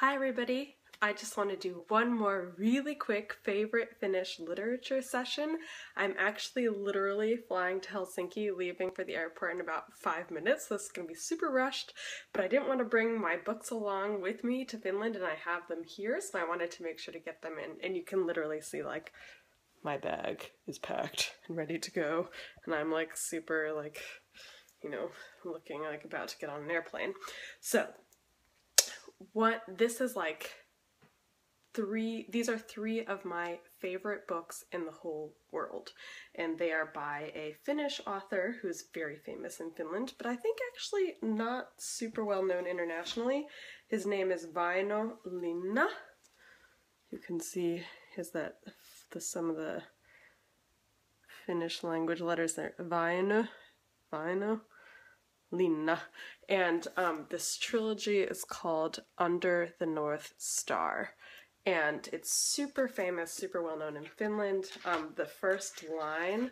Hi everybody! I just want to do one more really quick favorite Finnish literature session. I'm actually literally flying to Helsinki, leaving for the airport in about 5 minutes, so this is going to be super rushed, but I didn't want to bring my books along with me to Finland, and I have them here, so I wanted to make sure to get them in. And you can literally see, like, my bag is packed and ready to go, and I'm like super, like, you know, looking like about to get on an airplane. So this is like these are three of my favorite books in the whole world, and they are by a Finnish author who's very famous in Finland, but I think actually not super well known internationally. His name is Väinö Linna. You can see some of the Finnish language letters there. Väinö Linna. And this trilogy is called Under the North Star. And it's super famous, super well known in Finland. The first line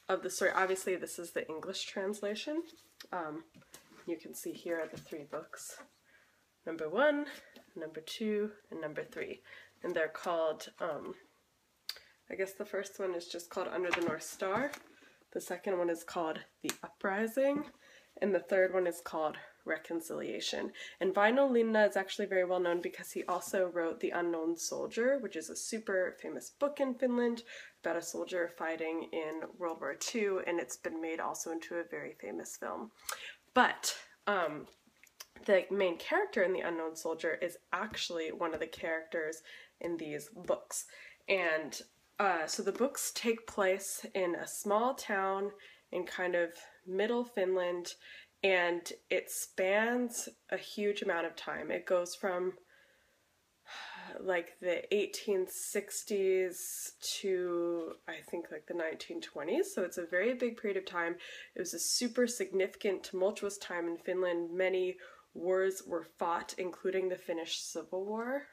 of the story, obviously this is the English translation. You can see here are the three books. Number 1, number 2, and number 3. And they're called, I guess the first one is just called Under the North Star. The second one is called The Uprising. And the third one is called Reconciliation. And Väinö Linna is actually very well known because he also wrote The Unknown Soldier, which is a super famous book in Finland about a soldier fighting in World War II, and it's been made also into a very famous film. But the main character in The Unknown Soldier is actually one of the characters in these books. And so the books take place in a small town in kind of middle Finland, and it spans a huge amount of time. It goes from like the 1860s to I think like the 1920s, so it's a very big period of time. It was a super significant, tumultuous time in Finland. Many wars were fought, including the Finnish Civil War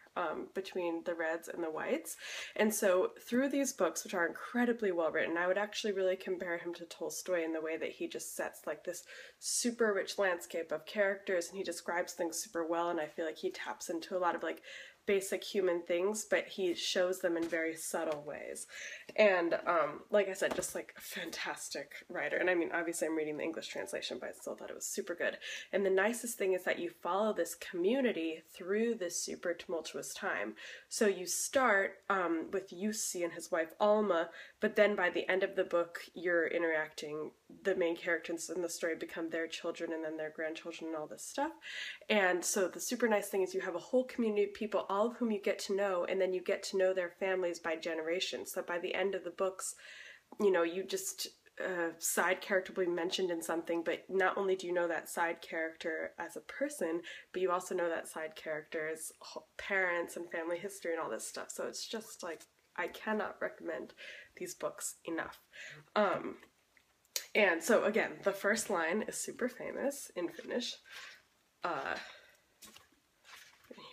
between the Reds and the Whites. And so through these books, which are incredibly well written, I would actually really compare him to Tolstoy in the way that he just sets like this super rich landscape of characters, and he describes things super well, and I feel like he taps into a lot of like basic human things, but he shows them in very subtle ways. And like I said, just like a fantastic writer. And I mean, obviously I'm reading the English translation, but I still thought it was super good. And the nicest thing is that you follow this community through this super tumultuous time. So you start with Jussi and his wife Alma, but then by the end of the book, you're interacting, the main characters in the story become their children and then their grandchildren and all this stuff. And so the super nice thing is you have a whole community of people, all of whom you get to know, and then you get to know their families by generations. So by the end of the books, you know, you just, side character will be mentioned in something, but not only do you know that side character as a person, but you also know that side character's parents and family history and all this stuff. So it's just like, I cannot recommend these books enough. And so again, the first line is super famous in Finnish.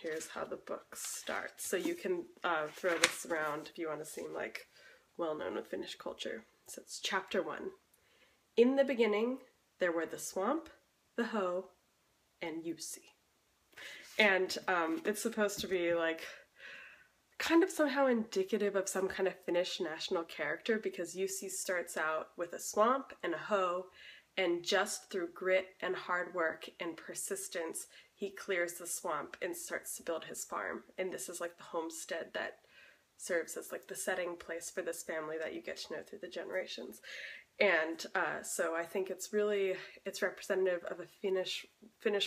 Here's how the book starts. So you can throw this around if you want to seem like well-known with Finnish culture. So it's chapter 1. In the beginning, there were the swamp, the hoe, and Jussi. And it's supposed to be like kind of somehow indicative of some kind of Finnish national character, because Jussi starts out with a swamp and a hoe, and just through grit and hard work and persistence, he clears the swamp and starts to build his farm. And this is like the homestead that serves as like the setting place for this family that you get to know through the generations. And so I think it's representative of a Finnish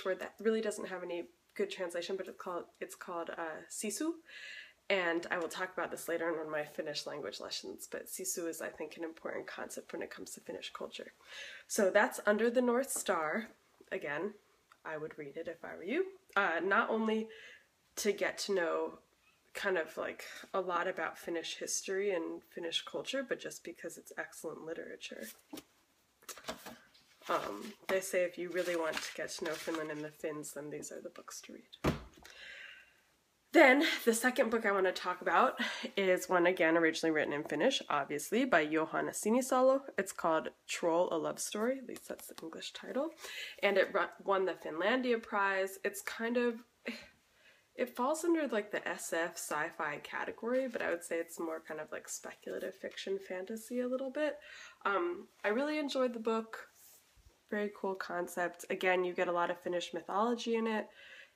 word that really doesn't have any good translation, but it's called sisu. And I will talk about this later in one of my Finnish language lessons, but sisu is, I think, an important concept when it comes to Finnish culture. So that's Under the North Star. Again, I would read it if I were you. Not only to get to know kind of like a lot about Finnish history and Finnish culture, but just because it's excellent literature. They say if you really want to get to know Finland and the Finns, then these are the books to read. Then, the second book I want to talk about is one, again, originally written in Finnish, obviously, by Johanna Sinisalo. It's called Troll, a Love Story, at least that's the English title, and it won the Finlandia Prize. It's kind of, It falls under like the SF sci-fi category, but I would say it's more kind of like speculative fiction fantasy a little bit. I really enjoyed the book. Very cool concept. Again, you get a lot of Finnish mythology in it,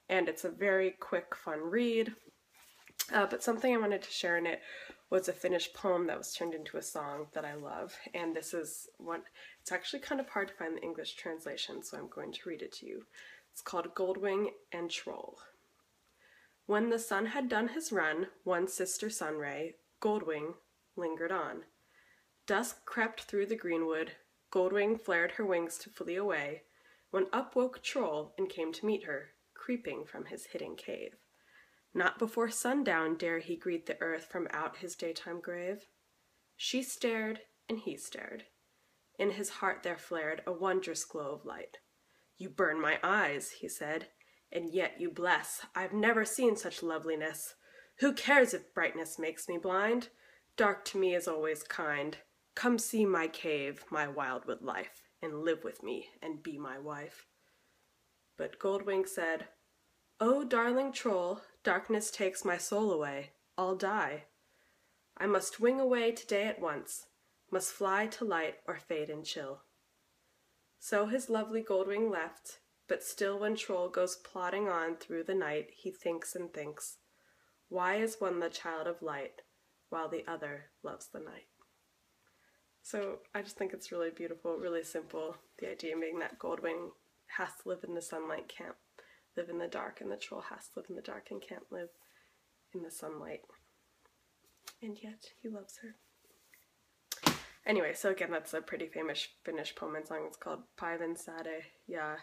and it's a very quick, fun read. But something I wanted to share in it was a Finnish poem that was turned into a song that I love, and this is one. It's actually kind of hard to find the English translation, so I'm going to read it to you. It's called Goldwing and Troll. When the sun had done his run, one sister sunray, Goldwing, lingered on. Dusk crept through the greenwood, Goldwing flared her wings to flee away, when up woke Troll and came to meet her, creeping from his hidden cave. Not before sundown dare he greet the earth from out his daytime grave. She stared, and he stared. In his heart there flared a wondrous glow of light. "You burn my eyes," he said, "and yet you bless. I've never seen such loveliness. Who cares if brightness makes me blind? Dark to me is always kind. Come see my cave, my wildwood life, and live with me and be my wife." But Goldwing said, "Oh, darling Troll, darkness takes my soul away. I'll die. I must wing away today at once, must fly to light or fade in chill." So his lovely Goldwing left, but still when Troll goes plodding on through the night, he thinks and thinks, why is one the child of light, while the other loves the night? So I just think it's really beautiful, really simple, the idea being that Goldwing has to live in the sunlight, can't live in the dark, and the Troll has to live in the dark and can't live in the sunlight. And yet he loves her. Anyway, so again, that's a pretty famous Finnish poem and song. It's called Päivän säde ja...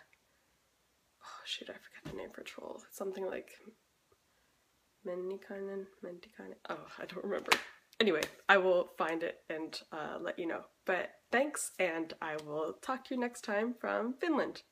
Oh shoot, I forgot the name for Troll. It's something like Mentikainen. Oh, I don't remember. Anyway, I will find it and let you know. But thanks, and I will talk to you next time from Finland.